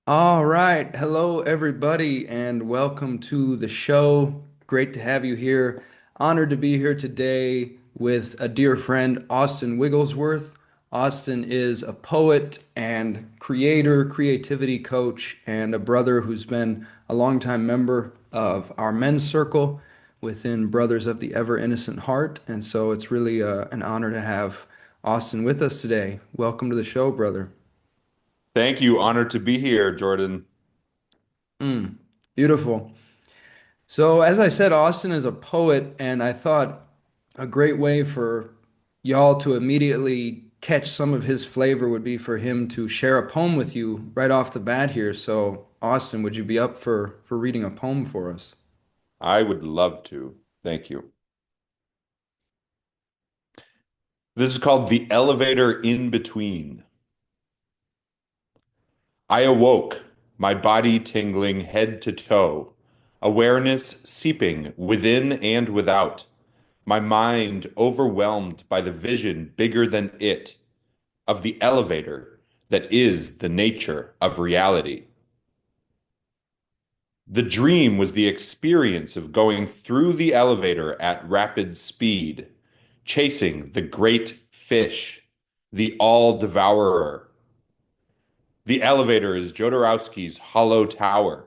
All right. Hello, everybody, and welcome to the show. Great to have you here. Honored to be here today with a dear friend, Austen Wigglesworth. Austen is a poet and creator, creativity coach, and a brother who's been a longtime member of our men's circle within Brothers of the Ever Innocent Heart. And so it's really an honor to have Austen with us today. Welcome to the show, brother. Thank you. Honored to be here, Jordan. Mm, beautiful. So, as I said, Austin is a poet, and I thought a great way for y'all to immediately catch some of his flavor would be for him to share a poem with you right off the bat here. So, Austin, would you be up for reading a poem for us? I would love to. Thank you. This is called The Elevator in Between. I awoke, my body tingling head to toe, awareness seeping within and without, my mind overwhelmed by the vision bigger than it of the elevator that is the nature of reality. The dream was the experience of going through the elevator at rapid speed, chasing the great fish, the all-devourer. The elevator is Jodorowsky's hollow tower,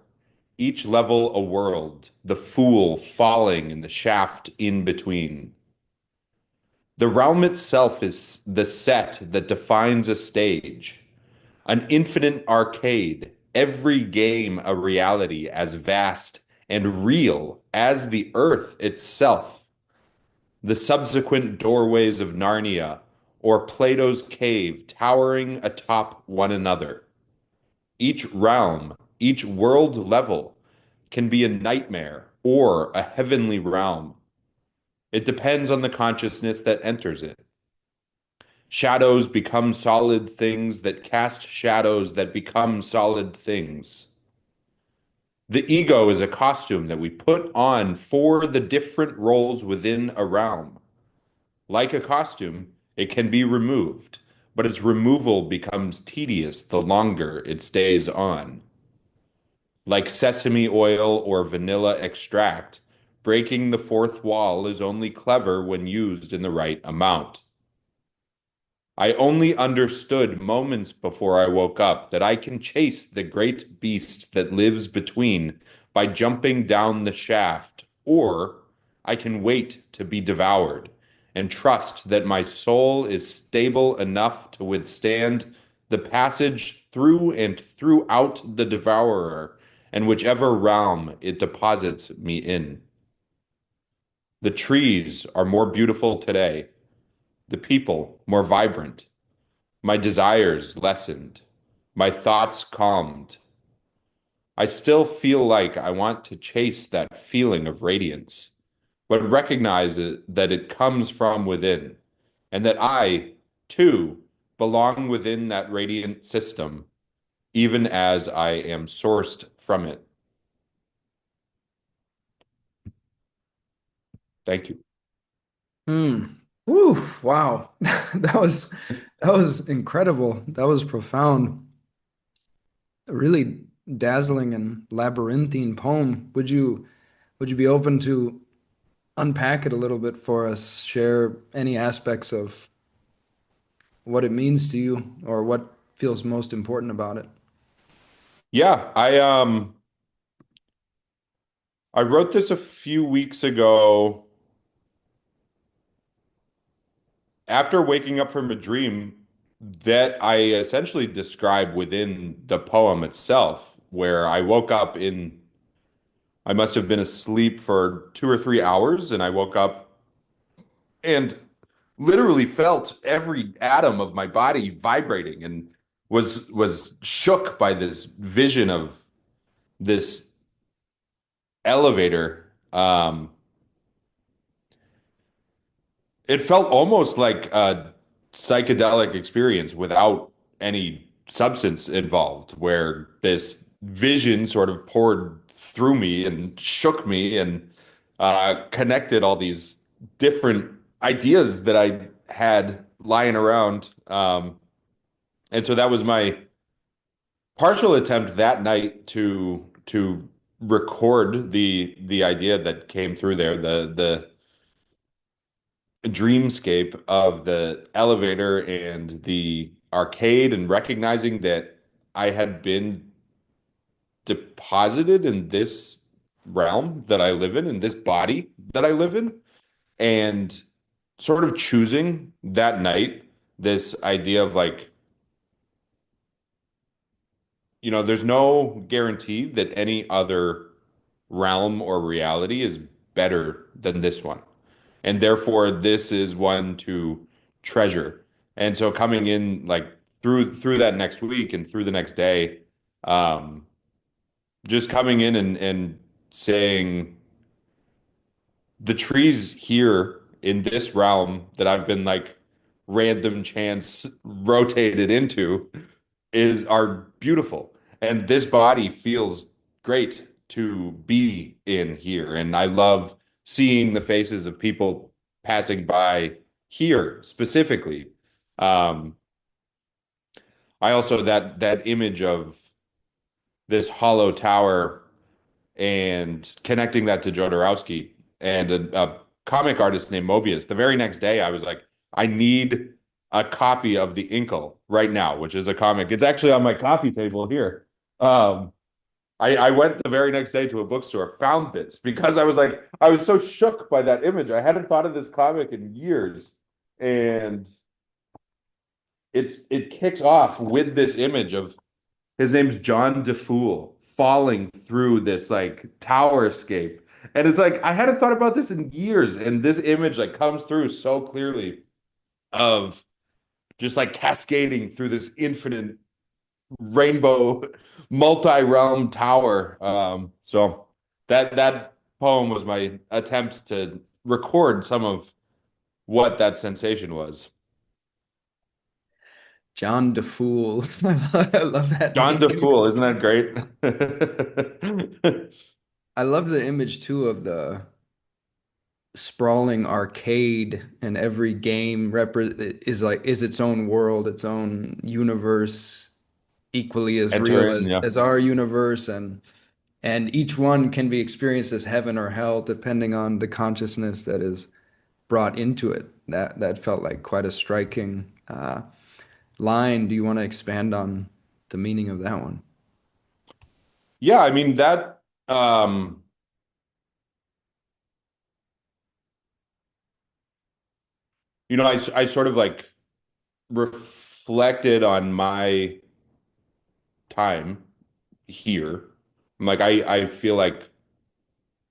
each level a world, the fool falling in the shaft in between. The realm itself is the set that defines a stage, an infinite arcade, every game a reality as vast and real as the earth itself. The subsequent doorways of Narnia or Plato's cave towering atop one another. Each realm, each world level can be a nightmare or a heavenly realm. It depends on the consciousness that enters it. Shadows become solid things that cast shadows that become solid things. The ego is a costume that we put on for the different roles within a realm. Like a costume, it can be removed, but its removal becomes tedious the longer it stays on. Like sesame oil or vanilla extract, breaking the fourth wall is only clever when used in the right amount. I only understood moments before I woke up that I can chase the great beast that lives between by jumping down the shaft, or I can wait to be devoured and trust that my soul is stable enough to withstand the passage through and throughout the devourer and whichever realm it deposits me in. The trees are more beautiful today, the people more vibrant. My desires lessened, my thoughts calmed. I still feel like I want to chase that feeling of radiance, but recognize that it comes from within, and that I, too, belong within that radiant system, even as I am sourced from it. Thank you. Hmm. Woo, wow. That was incredible. That was profound. A really dazzling and labyrinthine poem. Would you be open to unpack it a little bit for us, share any aspects of what it means to you or what feels most important about it? Yeah, I wrote this a few weeks ago after waking up from a dream that I essentially describe within the poem itself, where I woke up I must have been asleep for 2 or 3 hours, and I woke up and literally felt every atom of my body vibrating and was shook by this vision of this elevator. It felt almost like a psychedelic experience without any substance involved, where this vision sort of poured through me and shook me and connected all these different ideas that I had lying around. And so that was my partial attempt that night to record the idea that came through there, the dreamscape of the elevator and the arcade, and recognizing that I had been deposited in this realm that I live in this body that I live in, and sort of choosing that night this idea of like, there's no guarantee that any other realm or reality is better than this one. And therefore, this is one to treasure. And so coming in like through that next week and through the next day, um, just coming in and saying the trees here in this realm that I've been like random chance rotated into are beautiful. And this body feels great to be in here. And I love seeing the faces of people passing by here specifically. Um, I also that image of this hollow tower and connecting that to Jodorowsky and a comic artist named Mobius. The very next day, I was like, I need a copy of The Inkle right now, which is a comic. It's actually on my coffee table here. Um, I went the very next day to a bookstore, found this because I was like, I was so shook by that image. I hadn't thought of this comic in years. And it kicks off with this image of his name's John DeFool falling through this like tower escape. And it's like I hadn't thought about this in years. And this image like comes through so clearly of just like cascading through this infinite rainbow multi-realm tower. So that poem was my attempt to record some of what that sensation was. John DeFool. I love that John name. DeFool, isn't that great? I love the image too of the sprawling arcade, and every game is its own world, its own universe, equally as real Enter in, yeah. as our universe, and each one can be experienced as heaven or hell depending on the consciousness that is brought into it. That felt like quite a striking line. Do you want to expand on the meaning of that one? Yeah, I mean that I sort of like reflected on my time here. I'm like I feel like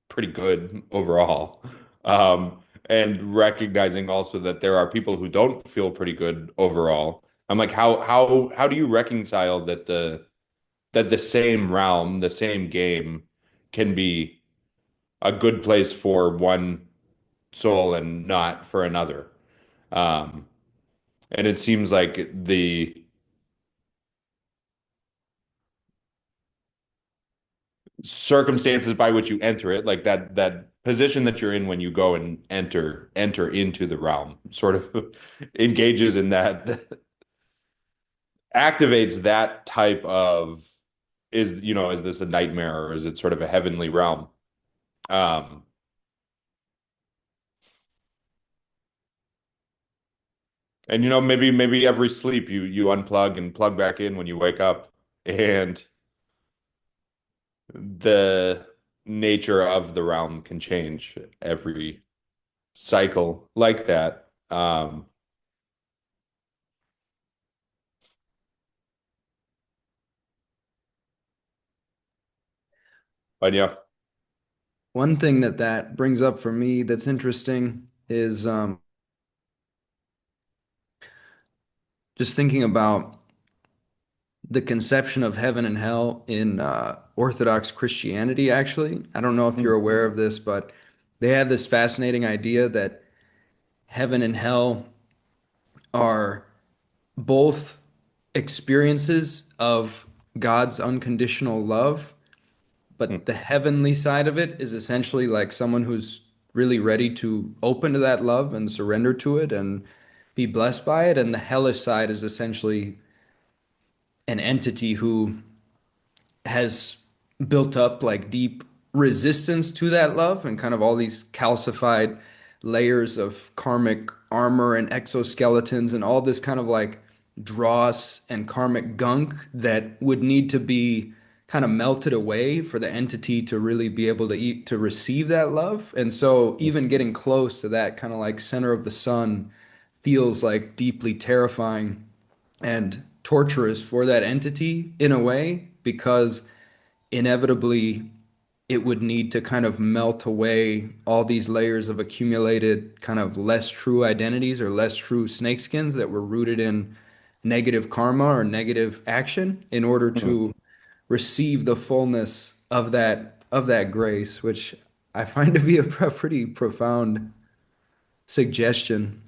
pretty good overall. And recognizing also that there are people who don't feel pretty good overall. I'm like, how do you reconcile that the same realm, the same game can be a good place for one soul and not for another? Um, and it seems like the circumstances by which you enter it, like that position that you're in when you go and enter into the realm, sort of engages in that, activates that type of is this a nightmare or is it sort of a heavenly realm? Um, and maybe every sleep you unplug and plug back in when you wake up, and the nature of the realm can change every cycle like that. But yeah. One thing that brings up for me that's interesting is just thinking about the conception of heaven and hell in Orthodox Christianity, actually. I don't know if you're aware of this, but they have this fascinating idea that heaven and hell are both experiences of God's unconditional love, but the heavenly side of it is essentially like someone who's really ready to open to that love and surrender to it and be blessed by it. And the hellish side is essentially an entity who has built up like deep resistance to that love and kind of all these calcified layers of karmic armor and exoskeletons and all this kind of like dross and karmic gunk that would need to be kind of melted away for the entity to really be able to eat to receive that love. And so even getting close to that kind of like center of the sun feels like deeply terrifying and torturous for that entity in a way because inevitably it would need to kind of melt away all these layers of accumulated kind of less true identities or less true snakeskins that were rooted in negative karma or negative action in order Hmm. to receive the fullness of that grace, which I find to be a pretty profound suggestion.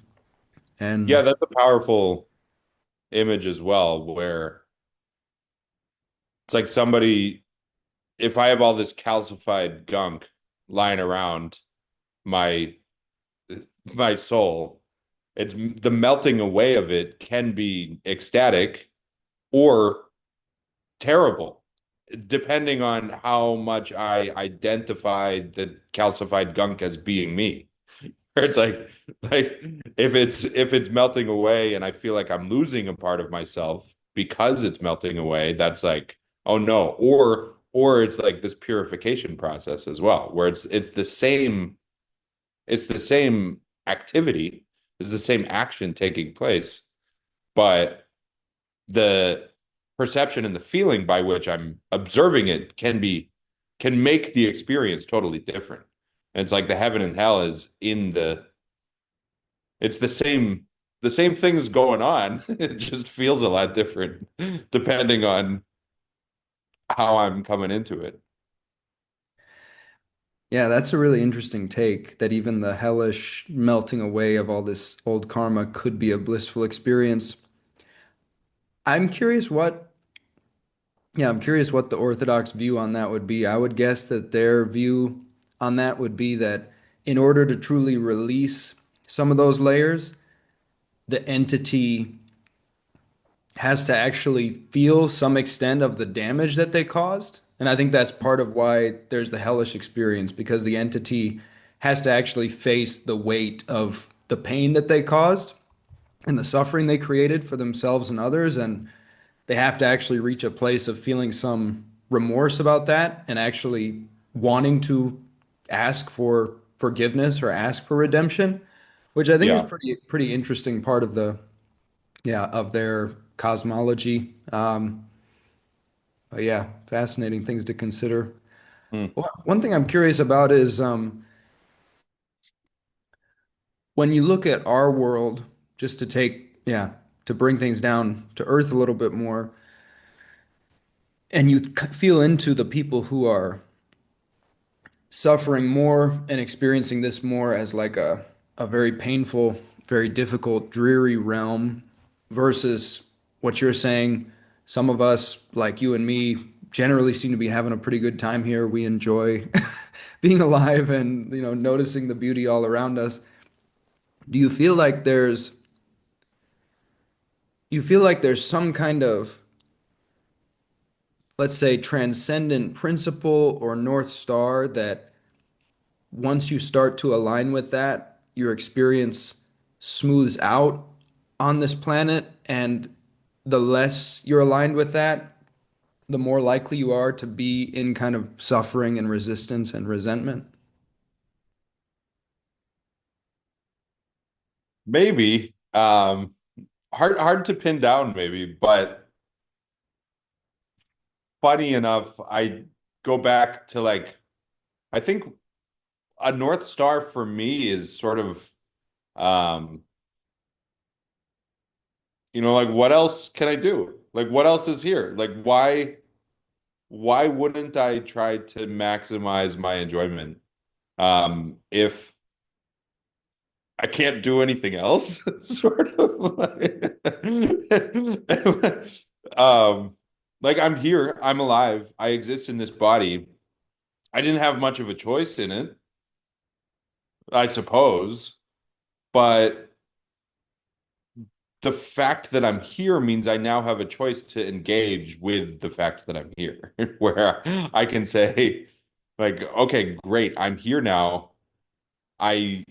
Yeah, And that's a powerful image as well, where it's like somebody, if I have all this calcified gunk lying around my my soul, it's the melting away of it can be ecstatic or terrible, depending on how much I identify the calcified gunk as being me. It's like if it's melting away and I feel like I'm losing a part of myself because it's melting away, that's like, oh no. Or it's like this purification process as well, where it's the same activity, it's the same action taking place, but the perception and the feeling by which I'm observing it can make the experience totally different. And it's like the heaven and hell is in the it's the same things going on. It just feels a lot different depending on how I'm coming into it. yeah, that's a really interesting take that even the hellish melting away of all this old karma could be a blissful experience. I'm curious what, yeah, I'm curious what the Orthodox view on that would be. I would guess that their view on that would be that in order to truly release some of those layers, the entity has to actually feel some extent of the damage that they caused. And I think that's part of why there's the hellish experience, because the entity has to actually face the weight of the pain that they caused and the suffering they created for themselves and others. And they have to actually reach a place of feeling some remorse about that and actually wanting to ask for forgiveness or ask for redemption, which I think is Yeah. pretty interesting part of the yeah of their cosmology. But yeah, fascinating things to consider. Hmm. One thing I'm curious about is when you look at our world, just to take yeah to bring things down to earth a little bit more, and you feel into the people who are suffering more and experiencing this more as like a very painful, very difficult, dreary realm versus what you're saying. Some of us, like you and me, generally seem to be having a pretty good time here. We enjoy being alive and, noticing the beauty all around us. Do you feel like there's some kind of, let's say, transcendent principle or North Star that once you start to align with that, your experience smooths out on this planet, and the less you're aligned with that, the more likely you are to be in kind of suffering and resistance and resentment. Maybe. Hard to pin down maybe, but funny enough, I go back to like I think a North Star for me is sort of um like what else can I do? Like what else is here? Like why wouldn't I try to maximize my enjoyment if I can't do anything else? Sort of um like I'm here, I'm alive, I exist in this body. I didn't have much of a choice in it, I suppose, but the fact that I'm here means I now have a choice to engage with the fact that I'm here, where I can say, like, okay, great, I'm here now. I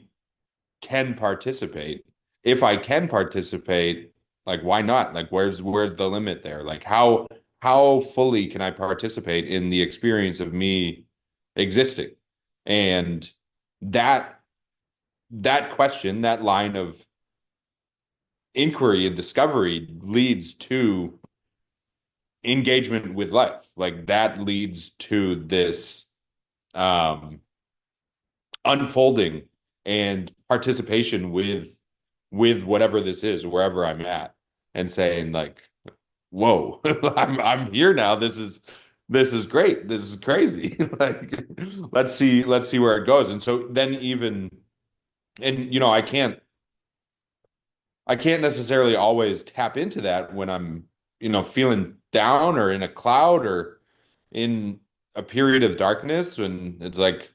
can participate. If I can participate, like, why not? Like, where's the limit there? Like, how fully can I participate in the experience of me existing? And that that question, that line of inquiry and discovery leads to engagement with life. Like that leads to this um unfolding and participation with whatever this is, wherever I'm at, and saying like, whoa, I'm here now. This is great. This is crazy. Like let's see where it goes. And so then even and I can't necessarily always tap into that when I'm, feeling down or in a cloud or in a period of darkness. And it's like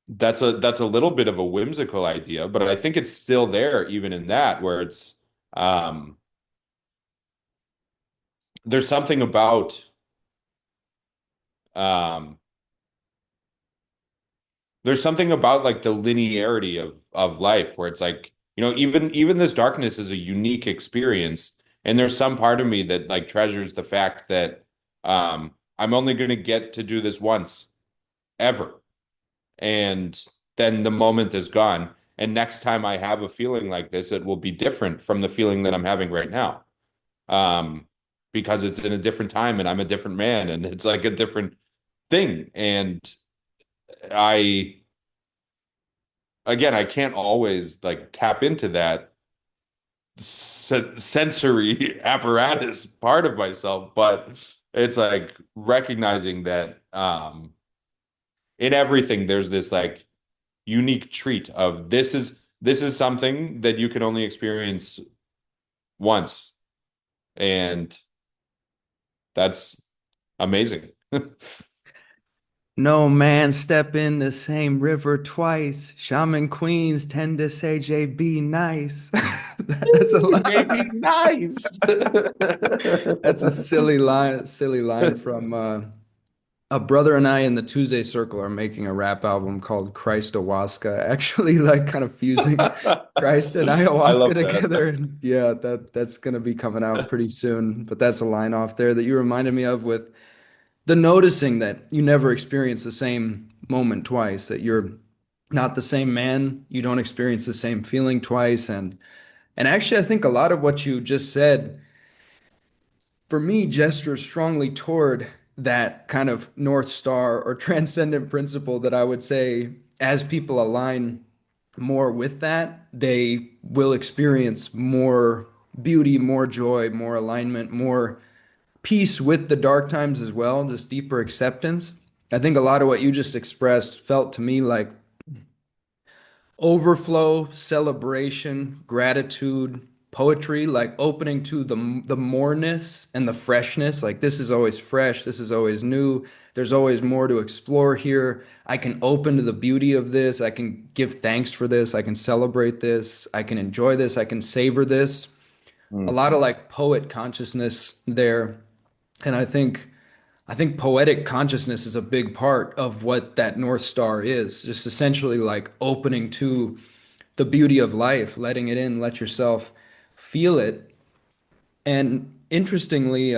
that's a little bit of a whimsical idea, but I think it's still there even in that where it's um there's something about um there's something about like the linearity of life where it's like, even this darkness is a unique experience. And there's some part of me that like treasures the fact that I'm only going to get to do this once ever. And then the moment is gone. And next time I have a feeling like this, it will be different from the feeling that I'm having right now. Um, because it's in a different time and I'm a different man and it's like a different thing. And I again, I can't always like tap into that sensory apparatus part of myself, but it's like recognizing that in everything there's this like unique treat of this is something that you can only experience once, and that's amazing. No man step in the same river twice. Shaman queens tend to say JB nice. That's a Maybe line. nice. That's a silly line from a brother and I in the Tuesday Circle are making a rap album called Christ Ayahuasca, actually like kind of fusing Christ and I ayahuasca love that. together. And yeah, that's gonna be coming out pretty soon. But that's a line off there that you reminded me of with the noticing that you never experience the same moment twice, that you're not the same man, you don't experience the same feeling twice. And actually I think a lot of what you just said for me gestures strongly toward that kind of North Star or transcendent principle that I would say as people align more with that, they will experience more beauty, more joy, more alignment, more peace with the dark times as well, just deeper acceptance. I think a lot of what you just expressed felt to me like overflow, celebration, gratitude, poetry, like opening to the moreness and the freshness. Like this is always fresh, this is always new. There's always more to explore here. I can open to the beauty of this. I can give thanks for this. I can celebrate this. I can enjoy this. I can savor this. A Mm. lot of like poet consciousness there. And I think poetic consciousness is a big part of what that North Star is. Just essentially like opening to the beauty of life, letting it in, let yourself feel it. And interestingly,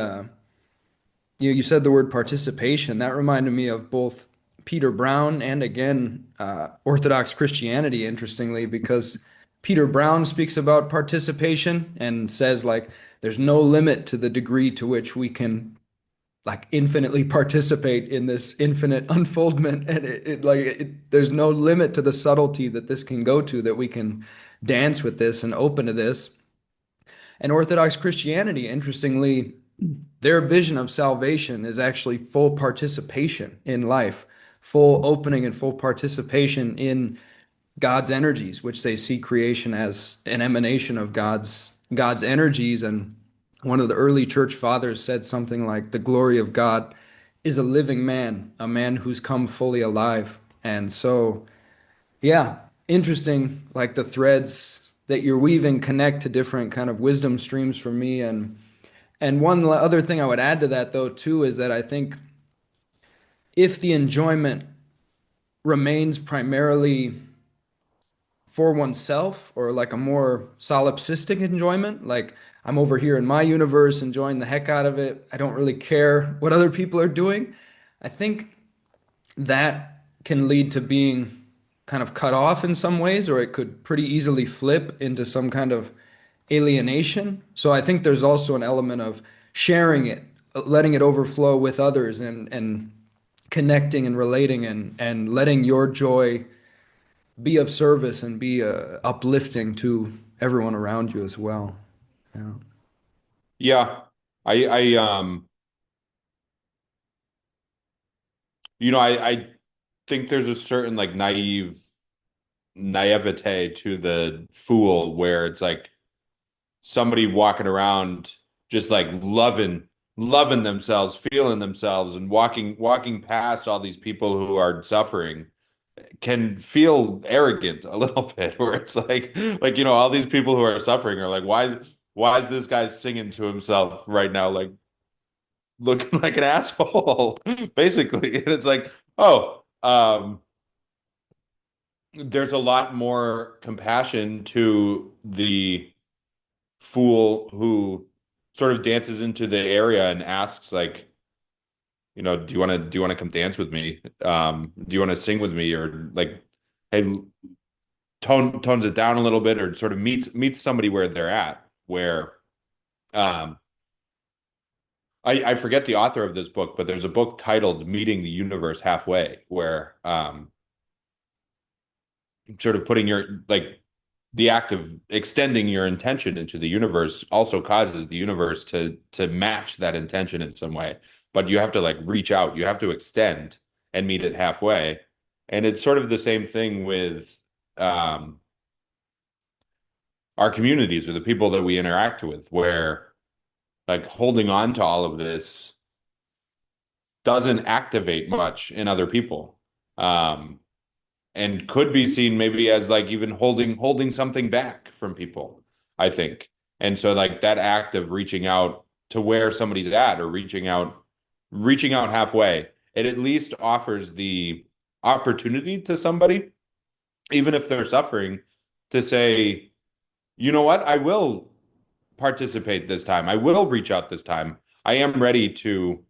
you said the word participation. That reminded me of both Peter Brown and again Orthodox Christianity. Interestingly, because Peter Brown speaks about participation and says like there's no limit to the degree to which we can like infinitely participate in this infinite unfoldment, and there's no limit to the subtlety that this can go to, that we can dance with this and open to this. And Orthodox Christianity, interestingly, their vision of salvation is actually full participation in life, full opening and full participation in God's energies, which they see creation as an emanation of God's energies. And one of the early church fathers said something like, "The glory of God is a living man, a man who's come fully alive." And so, yeah, interesting, like the threads. that you're weaving connect to different kind of wisdom streams for me. And one other thing I would add to that though too is that I think if the enjoyment remains primarily for oneself or like a more solipsistic enjoyment, like I'm over here in my universe enjoying the heck out of it. I don't really care what other people are doing. I think that can lead to being kind of cut off in some ways, or it could pretty easily flip into some kind of alienation. So I think there's also an element of sharing it, letting it overflow with others and connecting and relating and letting your joy be of service and be uplifting to everyone around you as well. Yeah. Yeah. I I think there's a certain like naivete to the fool where it's like somebody walking around just like loving themselves, feeling themselves and walking past all these people who are suffering can feel arrogant a little bit where it's like all these people who are suffering are like why is this guy singing to himself right now like looking like an asshole basically and it's like oh there's a lot more compassion to the fool who sort of dances into the area and asks like do you want to come dance with me do you want to sing with me or like hey tones it down a little bit or sort of meets somebody where they're at where um I forget the author of this book but there's a book titled Meeting the Universe Halfway where sort of putting your like the act of extending your intention into the universe also causes the universe to match that intention in some way. But you have to like reach out, you have to extend and meet it halfway. And it's sort of the same thing with um, our communities or the people that we interact with, where like holding on to all of this doesn't activate much in other people. Um, and could be seen maybe as like even holding something back from people, I think. And so like that act of reaching out to where somebody's at or reaching out halfway, it at least offers the opportunity to somebody, even if they're suffering, to say, you know what, I will participate this time. I will reach out this time. I am ready to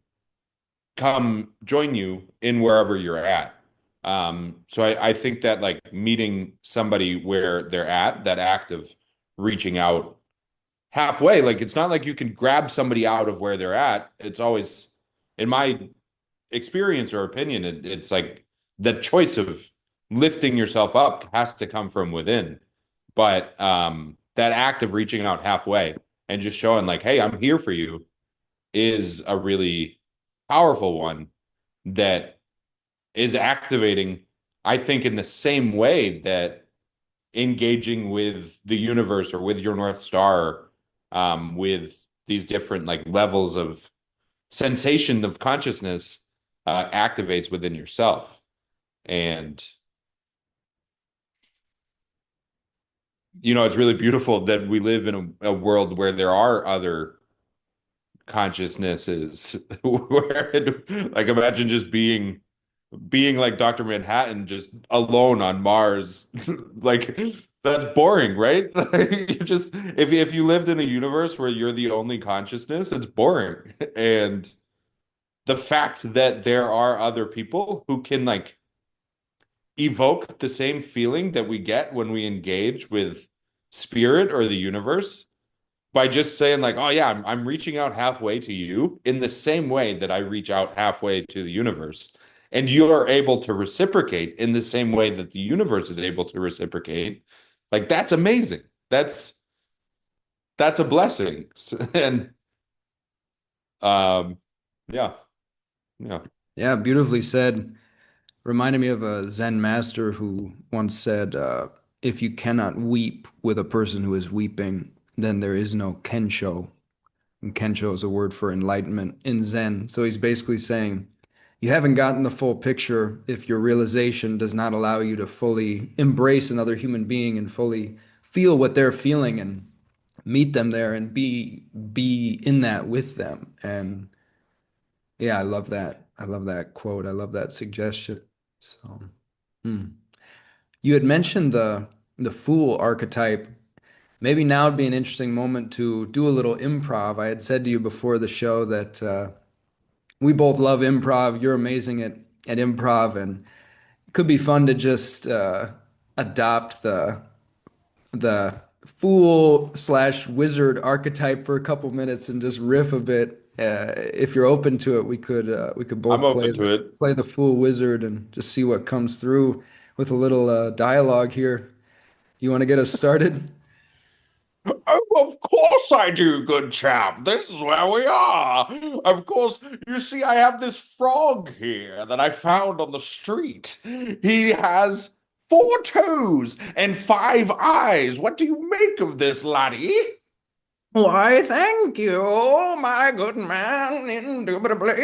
come join you in wherever you're at. So I think that like meeting somebody where they're at, that act of reaching out halfway, like it's not like you can grab somebody out of where they're at. It's always, in my experience or opinion, it's like the choice of lifting yourself up has to come from within. But that act of reaching out halfway and just showing like, hey, I'm here for you is a really powerful one that is activating, I think, in the same way that engaging with the universe or with your North Star, with these different like levels of sensation of consciousness, activates within yourself. And, it's really beautiful that we live in a world where there are other consciousnesses, like imagine just being like Dr. Manhattan, just alone on Mars. Like that's boring, right? Like, you just if you lived in a universe where you're the only consciousness, it's boring. And the fact that there are other people who can like evoke the same feeling that we get when we engage with spirit or the universe by just saying like, oh yeah, I'm reaching out halfway to you in the same way that I reach out halfway to the universe. And you are able to reciprocate in the same way that the universe is able to reciprocate. Like that's amazing. That's a blessing. And um yeah, yeah. Yeah, beautifully said. Reminded me of a Zen master who once said, if you cannot weep with a person who is weeping, then there is no kensho. And kensho is a word for enlightenment in Zen. So he's basically saying, you haven't gotten the full picture if your realization does not allow you to fully embrace another human being and fully feel what they're feeling and meet them there and be in that with them. And yeah, I love that. I love that quote. I love that suggestion. So, hmm. You had mentioned the fool archetype. Maybe now would be an interesting moment to do a little improv. I had said to you before the show that we both love improv. You're amazing at improv, and it could be fun to just adopt the fool slash wizard archetype for a couple minutes and just riff a bit. If you're open to it, we could I'm both open to it. play the fool wizard and just see what comes through with a little dialogue here. You want to get us started? Oh, of course I do, good chap. This is where we are. Of course, you see, I have this frog here that I found on the street. He has four toes and five eyes. What do you make of this, laddie? Why, thank you, my good man. Indubitably,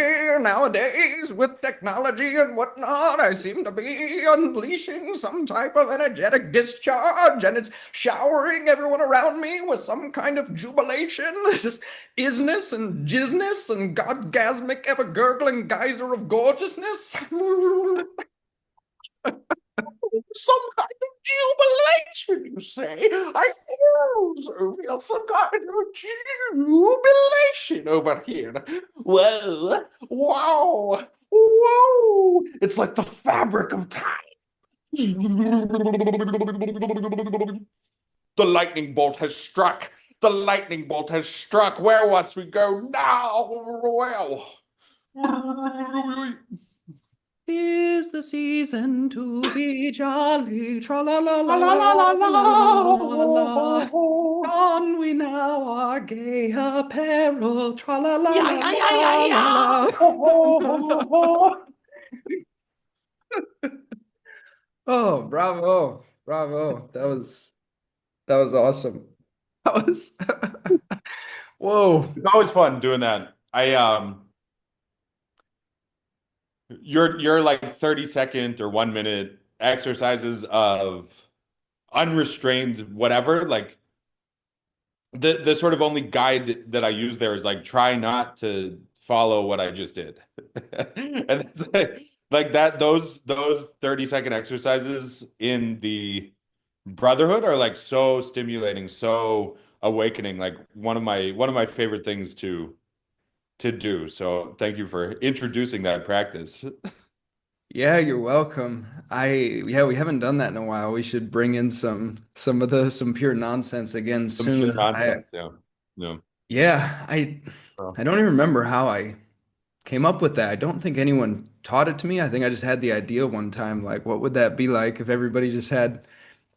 nowadays, with technology and whatnot, I seem to be unleashing some type of energetic discharge, and it's showering everyone around me with some kind of jubilation, just isness and jizness and godgasmic, ever-gurgling geyser of gorgeousness. Some kind of jubilation, you say? I also feel some kind of jubilation over here. Whoa, wow, whoa. It's like the fabric of time. The lightning bolt has struck. The lightning bolt has struck. Where must we go now? Well, 'Tis the season to be jolly, tra la la la la la la la la la la la la. la. Don we now our gay apparel, tra la la Yeah, la yeah, yeah, yeah, la la yeah. la. Ho, ho, ho, ho. Oh, bravo, bravo! That was awesome. That was whoa. It's always fun doing that. Your like 30-second or 1 minute exercises of unrestrained whatever, like the sort of only guide that I use there is like try not to follow what I just did. And it's like that those 30-second exercises in the Brotherhood are like so stimulating, so awakening, like one of my favorite things to do. So thank you for introducing that practice. Yeah, you're welcome. Yeah, we haven't done that in a while. We should bring in some pure nonsense again Some pure soon. nonsense. Yeah. Yeah. Yeah, Oh. I don't even remember how I came up with that. I don't think anyone taught it to me. I think I just had the idea one time, like, what would that be like if everybody just had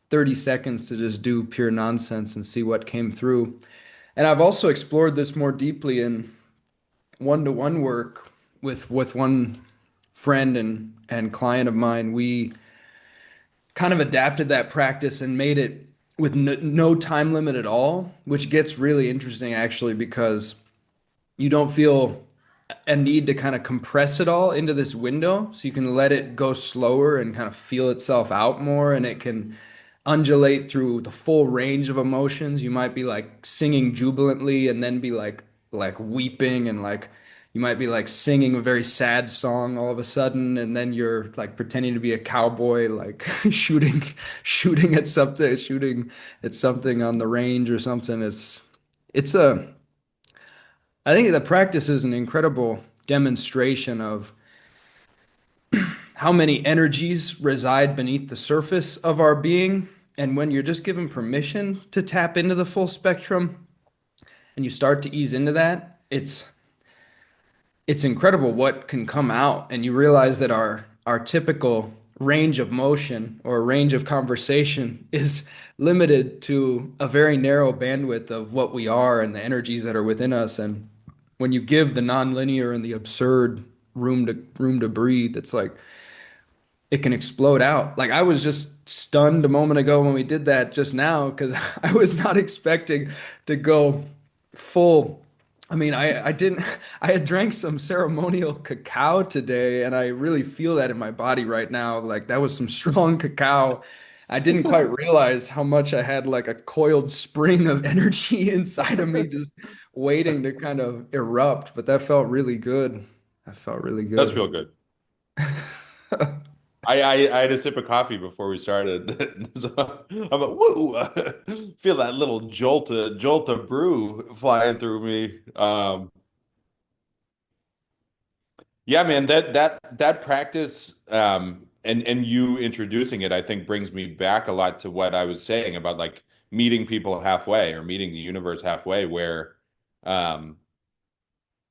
30 seconds to just do pure nonsense and see what came through. And I've also explored this more deeply in one-to-one work with one friend and client of mine. We kind of adapted that practice and made it with no time limit at all, which gets really interesting actually because you don't feel a need to kind of compress it all into this window so you can let it go slower and kind of feel itself out more and it can undulate through the full range of emotions. You might be like singing jubilantly and then be like weeping and like you might be like singing a very sad song all of a sudden and then you're like pretending to be a cowboy like shooting at something on the range or something. It's a I think the practice is an incredible demonstration of how many energies reside beneath the surface of our being. And when you're just given permission to tap into the full spectrum and you start to ease into that, it's incredible what can come out. And you realize that our typical range of motion or range of conversation is limited to a very narrow bandwidth of what we are and the energies that are within us. And when you give the nonlinear and the absurd room to breathe, it's like it can explode out. Like I was just stunned a moment ago when we did that just now because I was not expecting to go full. I mean, I didn't I had drank some ceremonial cacao today and I really feel that in my body right now. Like that was some strong cacao. I didn't quite realize how much I had like a coiled spring of energy inside of me just waiting to kind of erupt, but that felt really good. That felt really Does good. feel good. I had a sip of coffee before we started. So I'm like, woo! Feel that little jolt of brew flying through me. Yeah, man, that practice and you introducing it, I think brings me back a lot to what I was saying about like meeting people halfway or meeting the universe halfway, where um,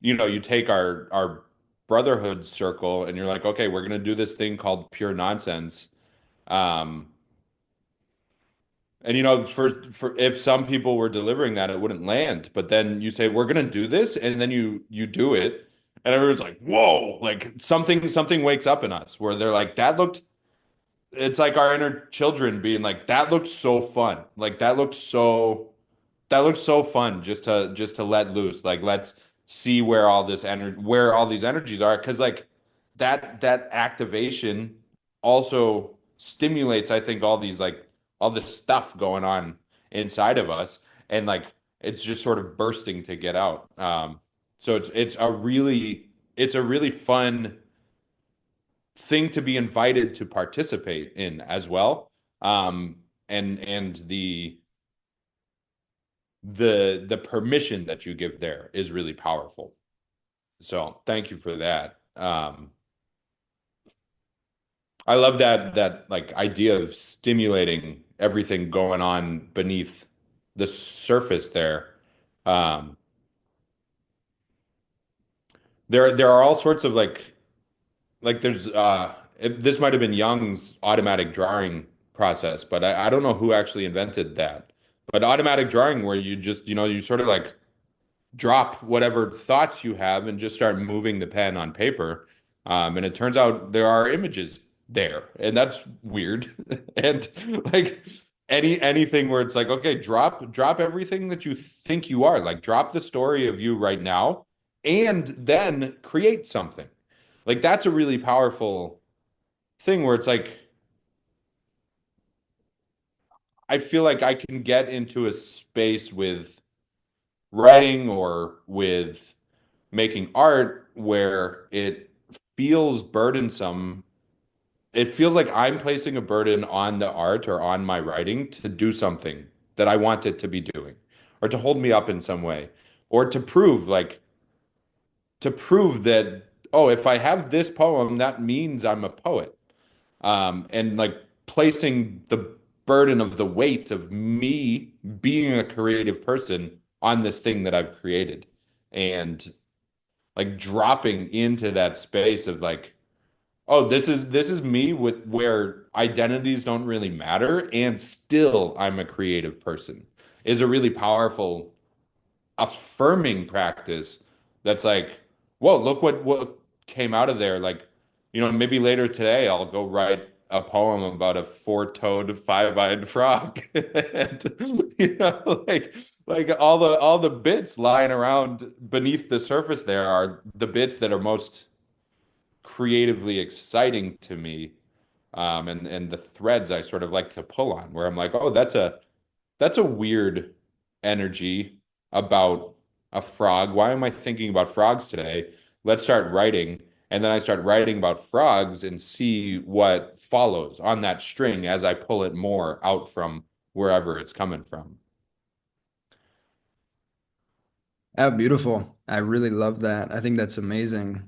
you take our brotherhood circle and you're like, okay, we're gonna do this thing called pure nonsense. Um, and for if some people were delivering that, it wouldn't land. But then you say, we're gonna do this, and then you do it, and everyone's like, whoa, like something wakes up in us where they're like, that looked it's like our inner children being like, that looked so fun. Like that looks so fun just to let loose. Like let's see where all these energies are. Cause like that activation also stimulates, I think, all this stuff going on inside of us. And like it's just sort of bursting to get out. So it's a really fun thing to be invited to participate in as well. And the permission that you give there is really powerful. So thank you for that. I love that like idea of stimulating everything going on beneath the surface there. Um, there are all sorts of like there's this might have been Young's automatic drawing process, but I don't know who actually invented that. But automatic drawing where you just, you sort of like drop whatever thoughts you have and just start moving the pen on paper. And it turns out there are images there, and that's weird. And like anything where it's like, okay, drop everything that you think you are, like drop the story of you right now, and then create something. Like that's a really powerful thing where it's like I feel like I can get into a space with writing or with making art where it feels burdensome. It feels like I'm placing a burden on the art or on my writing to do something that I want it to be doing, or to hold me up in some way, or to prove that, oh, if I have this poem, that means I'm a poet. And like placing the burden of the weight of me being a creative person on this thing that I've created. And like dropping into that space of like, oh, this is me with where identities don't really matter, and still I'm a creative person is a really powerful, affirming practice that's like, whoa, look what came out of there. Like, maybe later today I'll go write a poem about a four-toed, five-eyed frog. And like all the bits lying around beneath the surface there are the bits that are most creatively exciting to me. And the threads I sort of like to pull on, where I'm like, oh, that's a weird energy about a frog. Why am I thinking about frogs today? Let's start writing. And then I start writing about frogs and see what follows on that string as I pull it more out from wherever it's coming from. Ah, beautiful. I really love that. I think that's amazing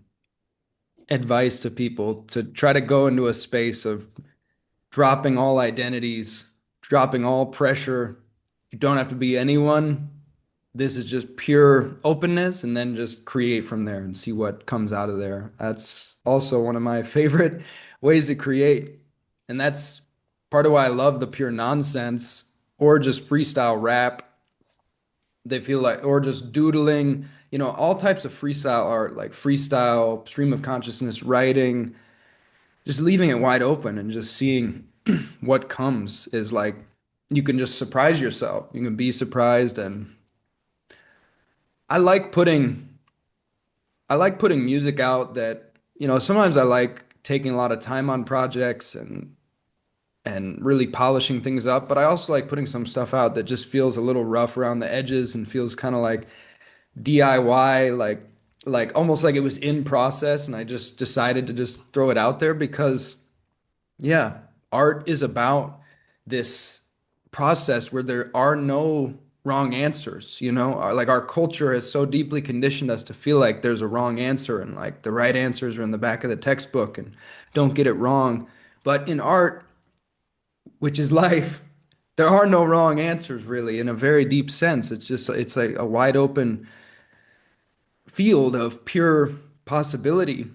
advice to people to try to go into a space of dropping all identities, dropping all pressure. You don't have to be anyone. This is just pure openness, and then just create from there and see what comes out of there. That's also one of my favorite ways to create. And that's part of why I love the pure nonsense or just freestyle rap. They feel like, or just doodling, all types of freestyle art, like freestyle, stream of consciousness writing, just leaving it wide open and just seeing what comes is like you can just surprise yourself. You can be surprised. And I like putting I like putting music out that, sometimes I like taking a lot of time on projects, and and really polishing things up. But I also like putting some stuff out that just feels a little rough around the edges and feels kind of like DIY, like almost like it was in process, and I just decided to just throw it out there because yeah, art is about this process where there are no wrong answers, you know? Like our culture has so deeply conditioned us to feel like there's a wrong answer and like the right answers are in the back of the textbook and don't get it wrong. But in art, which is life, there are no wrong answers really in a very deep sense. It's like a wide open field of pure possibility.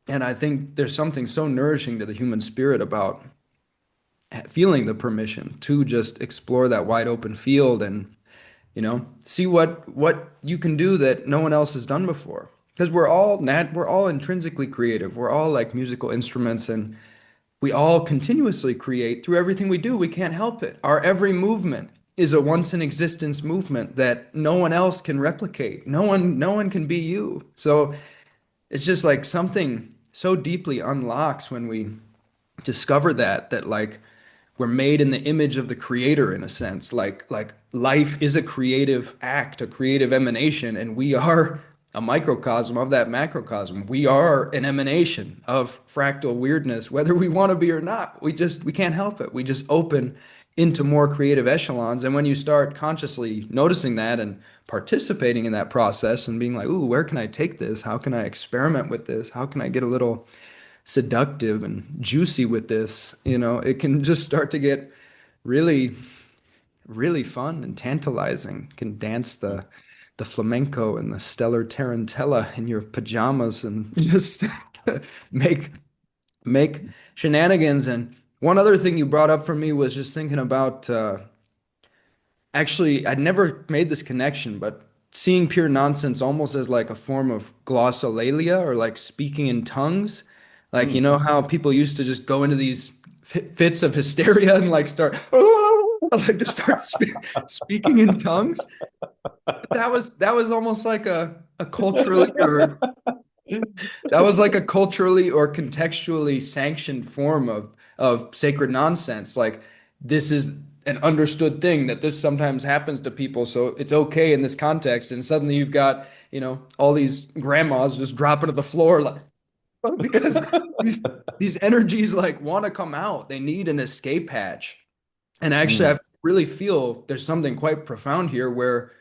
And I think there's something so nourishing to the human spirit about feeling the permission to just explore that wide open field and see what you can do that no one else has done before, because we're all intrinsically creative, we're all like musical instruments, and we all continuously create through everything we do. We can't help it. Our every movement is a once in existence movement that no one else can replicate. No one can be you. So it's just like something so deeply unlocks when we discover that like we're made in the image of the creator in a sense, like life is a creative act, a creative emanation, and we are a microcosm of that macrocosm. We are an emanation of fractal weirdness whether we want to be or not. We can't help it. We just open into more creative echelons, and when you start consciously noticing that and participating in that process and being like, ooh, where can I take this, how can I experiment with this, how can I get a little seductive and juicy with this, it can just start to get really, really fun and tantalizing. You can dance the flamenco and the stellar tarantella in your pajamas and just make make shenanigans. And one other thing you brought up for me was just thinking about actually, I'd never made this connection, but seeing pure nonsense almost as like a form of glossolalia or like speaking in tongues. Like, you Mm. know how people used to just go into these fits of hysteria and like start, like just start speaking in tongues. But that was almost like a culturally or that was like a culturally or contextually sanctioned form of sacred nonsense. Like this is an understood thing that this sometimes happens to people, so it's okay in this context. And suddenly you've got, all these grandmas just dropping to the floor like because these these energies like want to come out. They need an escape hatch. And actually, Mm. I really feel there's something quite profound here where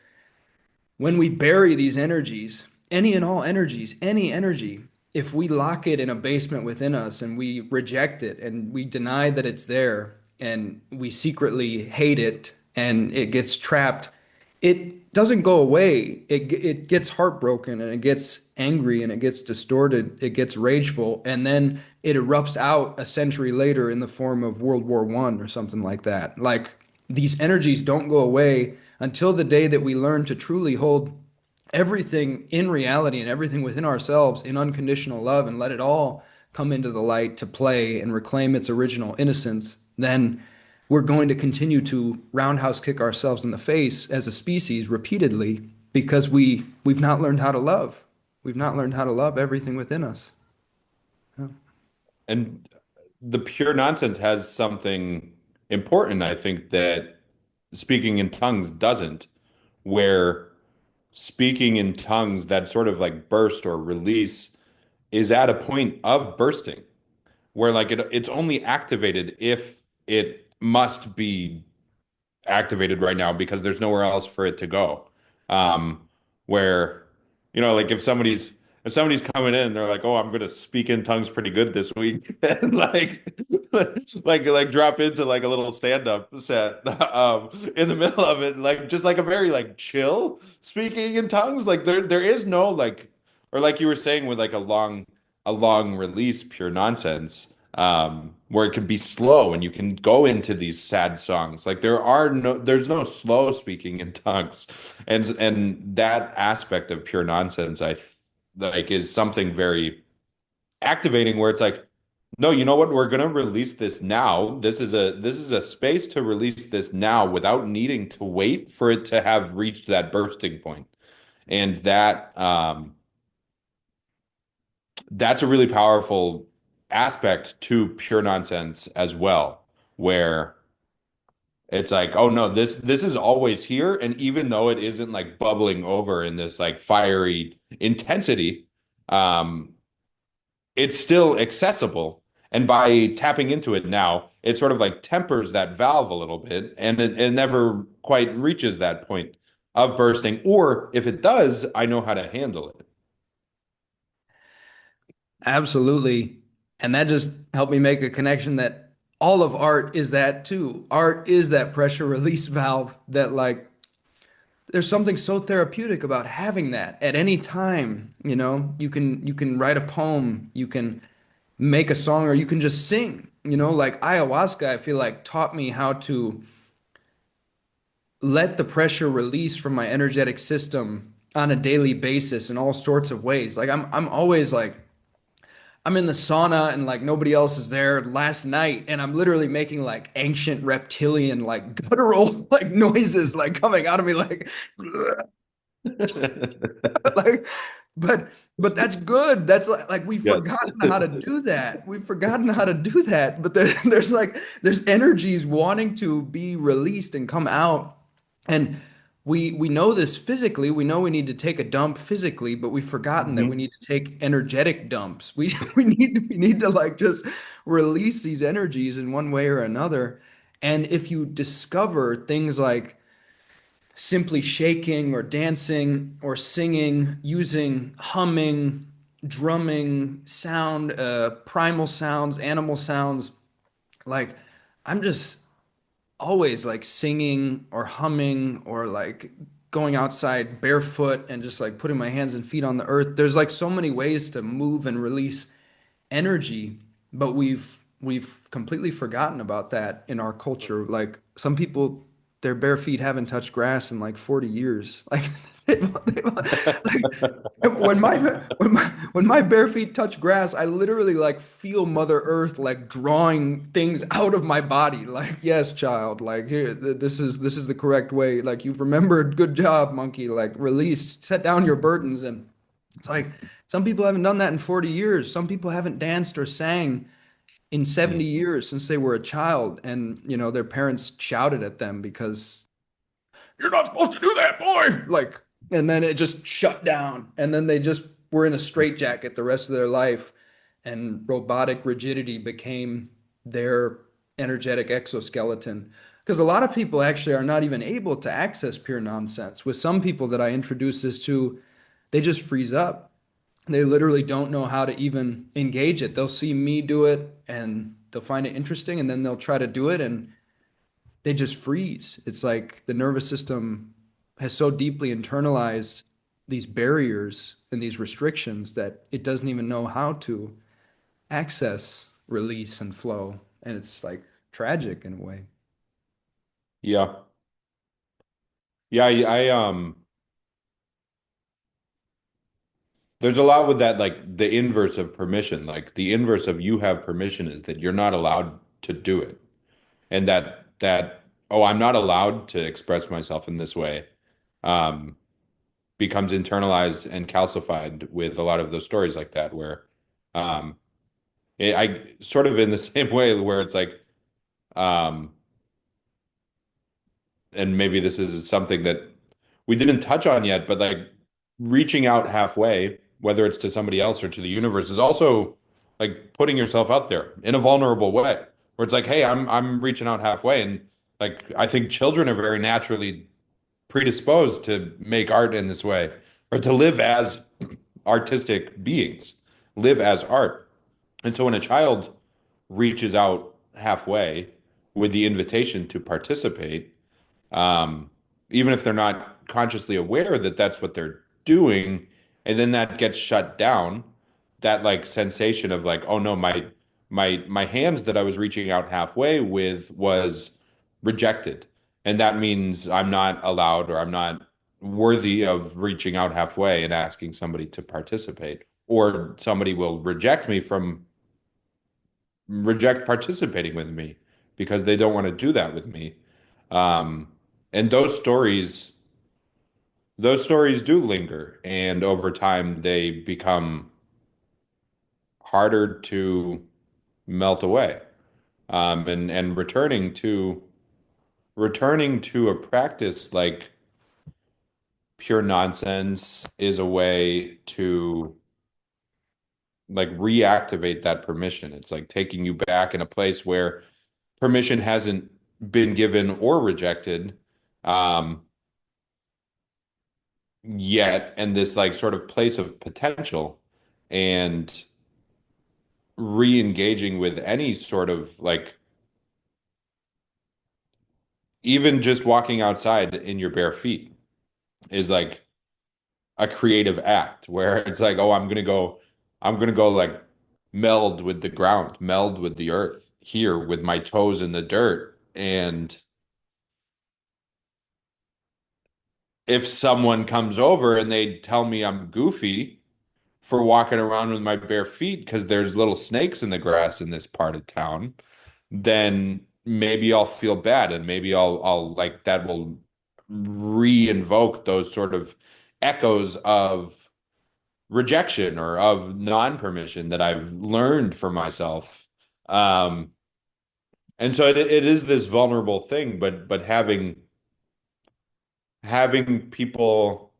when we bury these energies, any and all energies, any energy, if we lock it in a basement within us and we reject it and we deny that it's there and we secretly hate it and it gets trapped, it doesn't go away. It gets heartbroken and it gets angry and it gets distorted, it gets rageful, and then it erupts out a century later in the form of World War I or something like that. Like these energies don't go away until the day that we learn to truly hold everything in reality and everything within ourselves in unconditional love and let it all come into the light to play and reclaim its original innocence. Then we're going to continue to roundhouse kick ourselves in the face as a species repeatedly because we've not learned how to love. We've not learned how to love everything within us. Yeah. And the pure nonsense has something important, I think, that speaking in tongues doesn't, where speaking in tongues, that sort of like burst or release is at a point of bursting, where like it's only activated if it must be activated right now because there's nowhere else for it to go. Where, like if somebody's coming in, they're like, "Oh, I'm gonna speak in tongues pretty good this week," and like drop into like a little stand-up set in the middle of it, like just like a very like chill speaking in tongues. Like there is no like, or like you were saying with like a long release, pure nonsense, where it can be slow and you can go into these sad songs. Like there's no slow speaking in tongues, and that aspect of pure nonsense, like is something very activating, where it's like, no, you know what? We're gonna release this now. This is a space to release this now without needing to wait for it to have reached that bursting point, and that's a really powerful aspect to pure nonsense as well, where it's like, oh no, this is always here, and even though it isn't like bubbling over in this like fiery intensity, um, it's still accessible. And by tapping into it now, it sort of like tempers that valve a little bit, and it never quite reaches that point of bursting. Or if it does, I know how to handle it. Absolutely. And that just helped me make a connection that all of art is that too. Art is that pressure release valve that like there's something so therapeutic about having that at any time, you know. You can write a poem, you can make a song, or you can just sing, you know, like ayahuasca, I feel like taught me how to let the pressure release from my energetic system on a daily basis in all sorts of ways. Like I'm always like I'm in the sauna and like nobody else is there last night and I'm literally making like ancient reptilian like guttural like noises like coming out of me like like but but that's good. That's like we've Yes. forgotten how to do that. We've forgotten how to do that. But there's like there's energies wanting to be released and come out. And we know this physically. We know we need to take a dump physically, but we've forgotten that we Mhm. need to take energetic dumps. We need to like just release these energies in one way or another. And if you discover things like simply shaking or dancing or singing, using humming, drumming, sound, primal sounds, animal sounds. Like, I'm just always like singing or humming or like going outside barefoot and just like putting my hands and feet on the earth. There's like so many ways to move and release energy, but we've completely forgotten about that in our culture. Like some people, their bare feet haven't touched grass in like 40 years. Like, like when my bare feet touch grass, I literally like feel Mother Earth like drawing things out of my body. Like, yes, child, like here, this is the correct way. Like you've remembered, good job, monkey. Like release, set down your burdens, and it's like some people haven't done that in 40 years. Some people haven't danced or sang in 70 years since they were a child. And, you know, their parents shouted at them because you're not supposed to do that, boy. Like, and then it just shut down. And then they just were in a straitjacket the rest of their life. And robotic rigidity became their energetic exoskeleton. Because a lot of people actually are not even able to access pure nonsense. With some people that I introduce this to, they just freeze up. They literally don't know how to even engage it. They'll see me do it and they'll find it interesting and then they'll try to do it and they just freeze. It's like the nervous system has so deeply internalized these barriers and these restrictions that it doesn't even know how to access release and flow. And it's like tragic in a way. Yeah. Yeah, there's a lot with that, like the inverse of permission. Like the inverse of you have permission is that you're not allowed to do it. And that, oh, I'm not allowed to express myself in this way, um, becomes internalized and calcified with a lot of those stories like that, where um I sort of in the same way where it's like, um, and maybe this is something that we didn't touch on yet, but like reaching out halfway, whether it's to somebody else or to the universe, is also like putting yourself out there in a vulnerable way, where it's like, hey, I'm reaching out halfway, and like I think children are very naturally predisposed to make art in this way or to live as artistic beings, live as art. And so when a child reaches out halfway with the invitation to participate, um, even if they're not consciously aware that that's what they're doing, and then that gets shut down, that like sensation of like, oh no, my hands that I was reaching out halfway with was rejected, and that means I'm not allowed or I'm not worthy of reaching out halfway and asking somebody to participate, or somebody will reject participating with me because they don't want to do that with me. Um, and those stories do linger, and over time they become harder to melt away. and returning to a practice like pure nonsense is a way to like reactivate that permission. It's like taking you back in a place where permission hasn't been given or rejected um, yet, and this like sort of place of potential and re-engaging with any sort of like even just walking outside in your bare feet is like a creative act where it's like, oh, I'm gonna go like meld with the ground, meld with the earth here with my toes in the dirt. And if someone comes over and they tell me I'm goofy for walking around with my bare feet because there's little snakes in the grass in this part of town, then maybe I'll feel bad and maybe I'll like that will re-invoke those sort of echoes of rejection or of non-permission that I've learned for myself. Um, and so it is this vulnerable thing, but having people,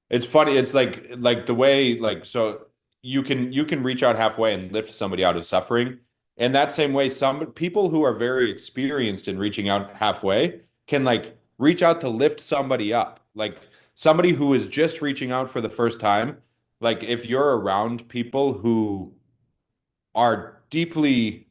it's funny, it's like the way like so you can reach out halfway and lift somebody out of suffering. In that same way, some people who are very experienced in reaching out halfway can like reach out to lift somebody up. Like somebody who is just reaching out for the first time, like if you're around people who are deeply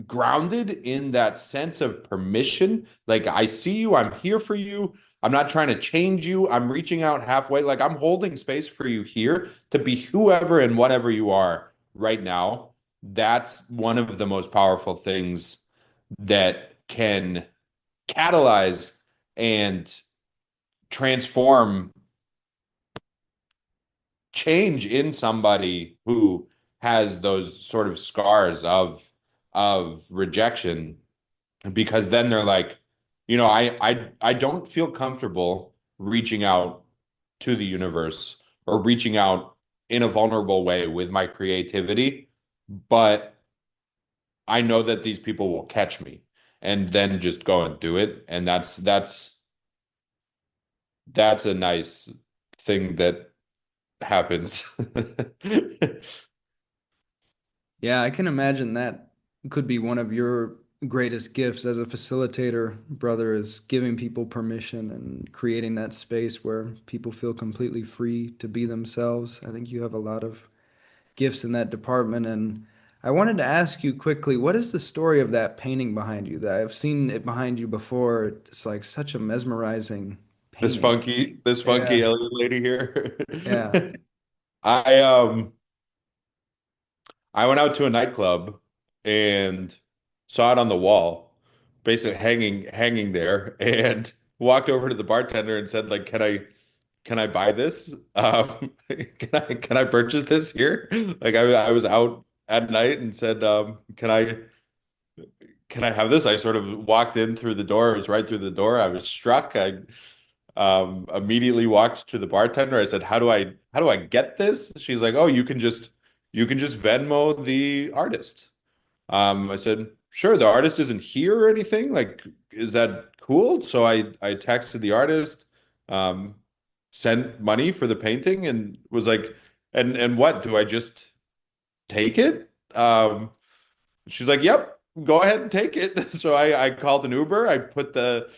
grounded in that sense of permission. Like, I see you, I'm here for you. I'm not trying to change you. I'm reaching out halfway. Like, I'm holding space for you here to be whoever and whatever you are right now. That's one of the most powerful things that can catalyze and transform change in somebody who has those sort of scars of rejection because then they're like, I don't feel comfortable reaching out to the universe or reaching out in a vulnerable way with my creativity, but I know that these people will catch me and then just go and do it. And that's a nice thing that happens. Yeah, I can imagine that could be one of your greatest gifts as a facilitator, brother, is giving people permission and creating that space where people feel completely free to be themselves. I think you have a lot of gifts in that department. And I wanted to ask you quickly, what is the story of that painting behind you? That I've seen it behind you before. It's like such a mesmerizing painting. This funky Yeah, alien lady here. yeah. I I went out to a nightclub and saw it on the wall, basically hanging there, and walked over to the bartender and said, like, can I buy this? Can I purchase this here? Like I was out at night and said, can I have this? I sort of walked in through the door. It was right through the door. I was struck. I immediately walked to the bartender. I said, how do I get this? She's like, oh, you can just Venmo the artist. I said, sure, the artist isn't here or anything. Like, is that cool? So I texted the artist, um, sent money for the painting and was like, and what? Do I just take it? She's like, "Yep, go ahead and take it." So I called an Uber. I put the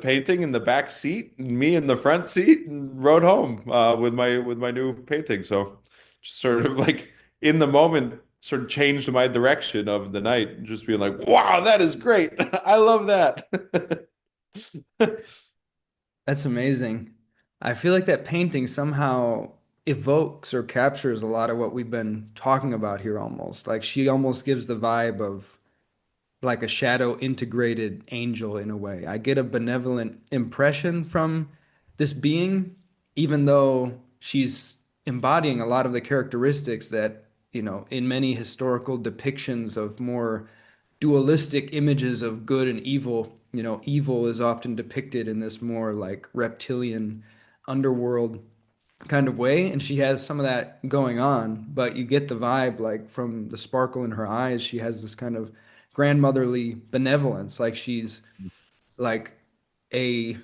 painting in the back seat, and me in the front seat, and rode home with my new painting. So just sort of like in the moment, sort of changed my direction of the night, just being like, "Wow, that is great! I love that." That's amazing. I feel like that painting somehow evokes or captures a lot of what we've been talking about here almost. Like she almost gives the vibe of like a shadow integrated angel in a way. I get a benevolent impression from this being, even though she's embodying a lot of the characteristics that, in many historical depictions of more dualistic images of good and evil, evil is often depicted in this more like reptilian underworld. kind of way, and she has some of that going on, but you get the vibe like from the sparkle in her eyes, she has this kind of grandmotherly benevolence, like she's like a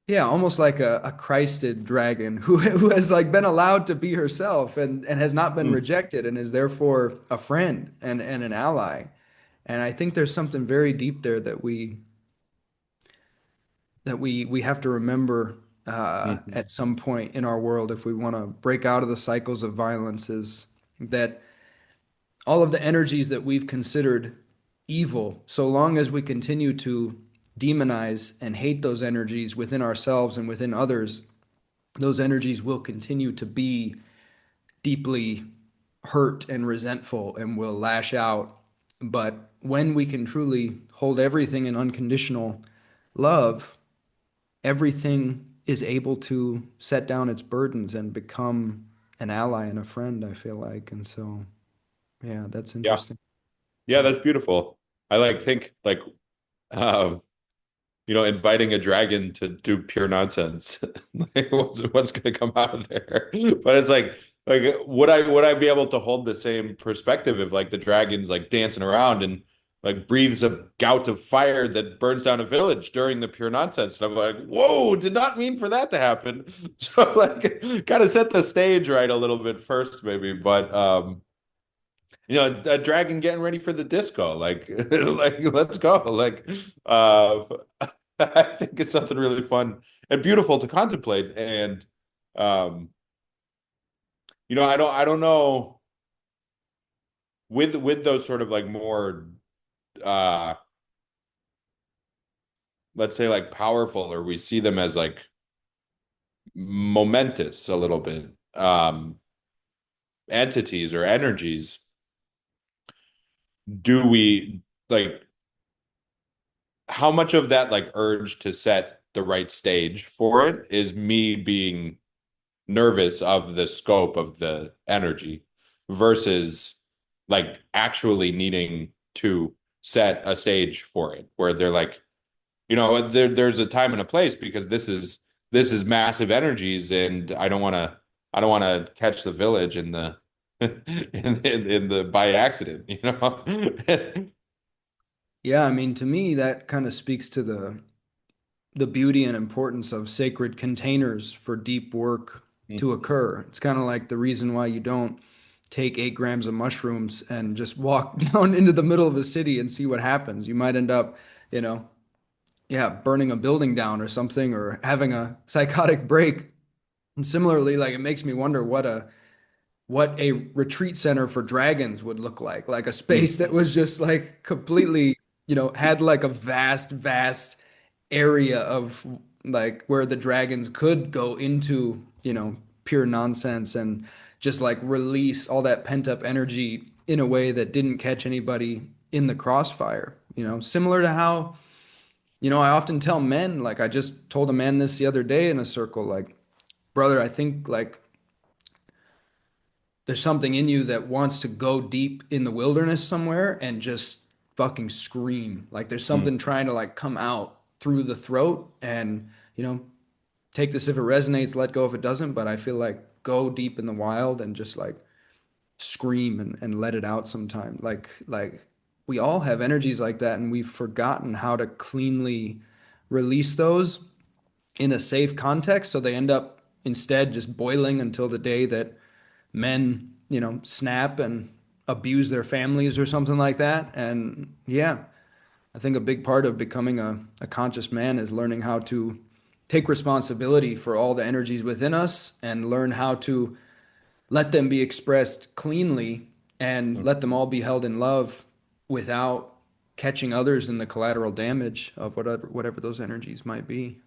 yeah, almost like a Christed dragon who has like been allowed to be herself and has not been Mm. rejected and is therefore a friend and an ally. And I think there's something very deep there that we have to remember Mhm. at some point in our world if we want to break out of the cycles of violence is that all of the energies that we've considered evil, so long as we continue to demonize and hate those energies within ourselves and within others, those energies will continue to be deeply hurt and resentful and will lash out. But when we can truly hold everything in unconditional love, everything is able to set down its burdens and become an ally and a friend, I feel like. And so, yeah, that's Yeah. interesting. Yeah, that's beautiful. I like think like um inviting a dragon to do pure nonsense. Like what's going to come out of there? But it's like would I be able to hold the same perspective if like the dragon's like dancing around and like breathes a gout of fire that burns down a village during the pure nonsense? And I'm like, whoa, did not mean for that to happen. So like kind of set the stage right a little bit first, maybe. But a dragon getting ready for the disco, like like let's go. Like uh I think it's something really fun and beautiful to contemplate. And um, I don't know with those sort of like more uh let's say like powerful, or we see them as like momentous a little bit, entities or energies. Do we like how much of that like urge to set the right stage for it is me being nervous of the scope of the energy versus like actually needing to set a stage for it where they're like, there's a time and a place because this is massive energies, and I don't want to catch the village in the in the by accident, you know. Yeah, I mean, to me, that kind of speaks to the beauty and importance of sacred containers for deep work to occur. It's kind of like the reason why you don't take 8 grams of mushrooms and just walk down into the middle of a city and see what happens. You might end up, you know, yeah, burning a building down or something or having a psychotic break. And similarly, like it makes me wonder what a retreat center for dragons would look like a space that was just like completely, had like a vast area of like where the dragons could go into, pure nonsense and just like release all that pent up energy in a way that didn't catch anybody in the crossfire, similar to how, I often tell men, like I just told a man this the other day in a circle, like, brother, I think like there's something in you that wants to go deep in the wilderness somewhere and just fucking scream. Like there's something trying to like come out through the throat and, take this if it resonates, let go if it doesn't. But I feel like go deep in the wild and just like scream and let it out sometime. Like we all have energies like that and we've forgotten how to cleanly release those in a safe context. So they end up instead just boiling until the day that men, snap and abuse their families or something like that. And yeah, I think a big part of becoming a conscious man is learning how to take responsibility for all the energies within us and learn how to let them be expressed cleanly and let them all be held in love without catching others in the collateral damage of whatever those energies might be.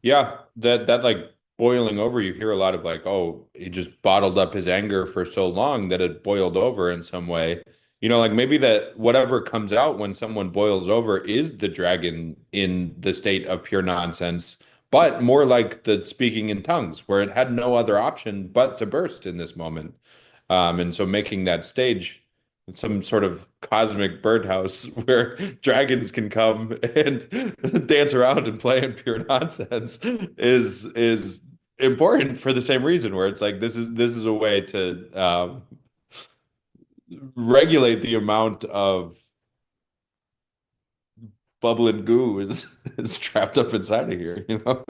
Yeah, that like boiling over, you hear a lot of like, oh, he just bottled up his anger for so long that it boiled over in some way. Like maybe that whatever comes out when someone boils over is the dragon in the state of pure nonsense, but more like the speaking in tongues, where it had no other option but to burst in this moment. And so making that stage. some sort of cosmic birdhouse where dragons can come and dance around and play in pure nonsense is important for the same reason, where it's like this is a way to regulate the amount of bubbling goo is trapped up inside of here, you know?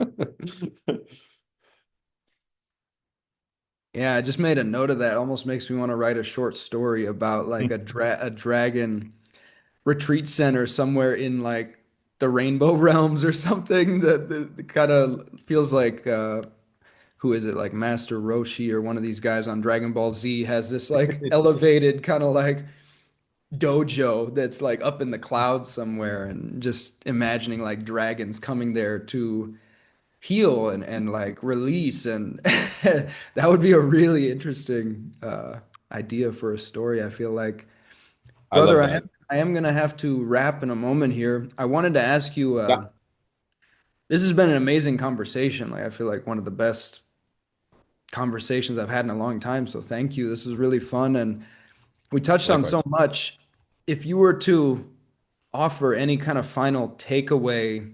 Yeah, I just made a note of that. Almost makes me want to write a short story about like a dragon retreat center somewhere in like the Rainbow Realms or something that kind of feels like who is it, like Master Roshi or one of these guys on Dragon Ball Z has this like elevated kind of like dojo that's like up in the clouds somewhere, and just imagining like dragons coming there to heal and like release, and that would be a really interesting idea for a story, I feel like. I love Brother, that. I am gonna have to wrap in a moment here. I wanted to ask you, Yeah, this has been an amazing conversation. Like I feel like one of the best conversations I've had in a long time. So thank you. This is really fun. And we touched on so likewise. much. If you were to offer any kind of final takeaway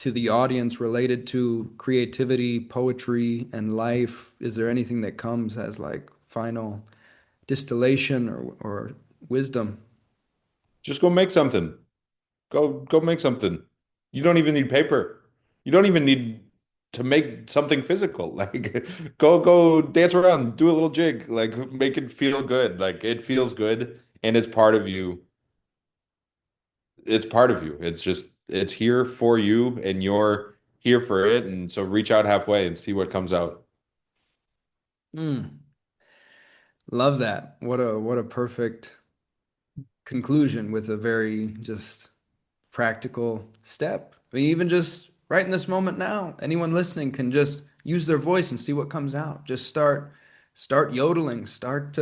to the audience related to creativity, poetry, and life, is there anything that comes as like final distillation or wisdom? Just go make something. Go make something. You don't even need paper. You don't even need to make something physical. Like go dance around, do a little jig, like make it feel good. Like it feels good and it's part of you. It's part of you. It's here for you and you're here for it. And so reach out halfway and see what comes out. Mm, love that. What a perfect conclusion with a very just practical step. I mean, even just right in this moment now, anyone listening can just use their voice and see what comes out. Just start yodeling, start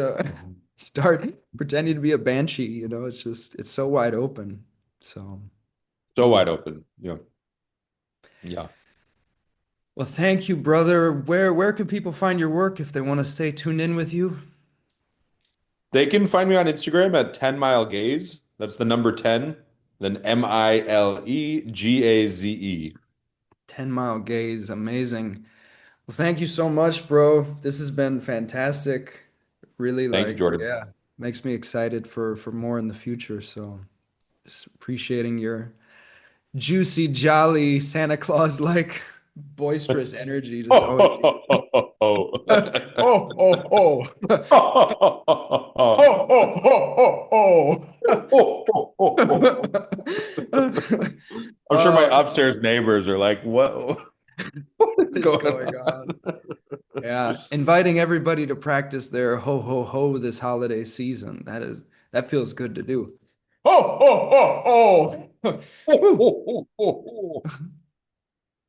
pretending to be a banshee, it's just it's so wide open. So, So wide open. Yeah. Yeah. well, thank you, brother. Where can people find your work if they want to stay tuned in with you? They can find me on Instagram at 10 Mile Gaze. That's the number 10, then Milegaze. 10 Mile Gaze, amazing. Well, thank you so much, bro. This has been fantastic. Really, Thank you, like, Jordan. yeah, makes me excited for more in the future. So, just appreciating your juicy, jolly, Santa Claus like boisterous energy. Just always. Oh, oh, oh. Oh, oh, oh, oh, I'm sure my oh. upstairs neighbors are like, "What? What is What is going going on?" on? Yeah, inviting everybody to practice their ho ho ho this holiday season. That feels good to do. Ho ho ho ho. Woo.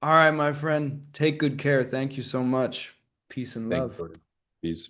All right, my friend. Take good care. Thank you so much. Peace and Thank you, love. Jordan. Peace.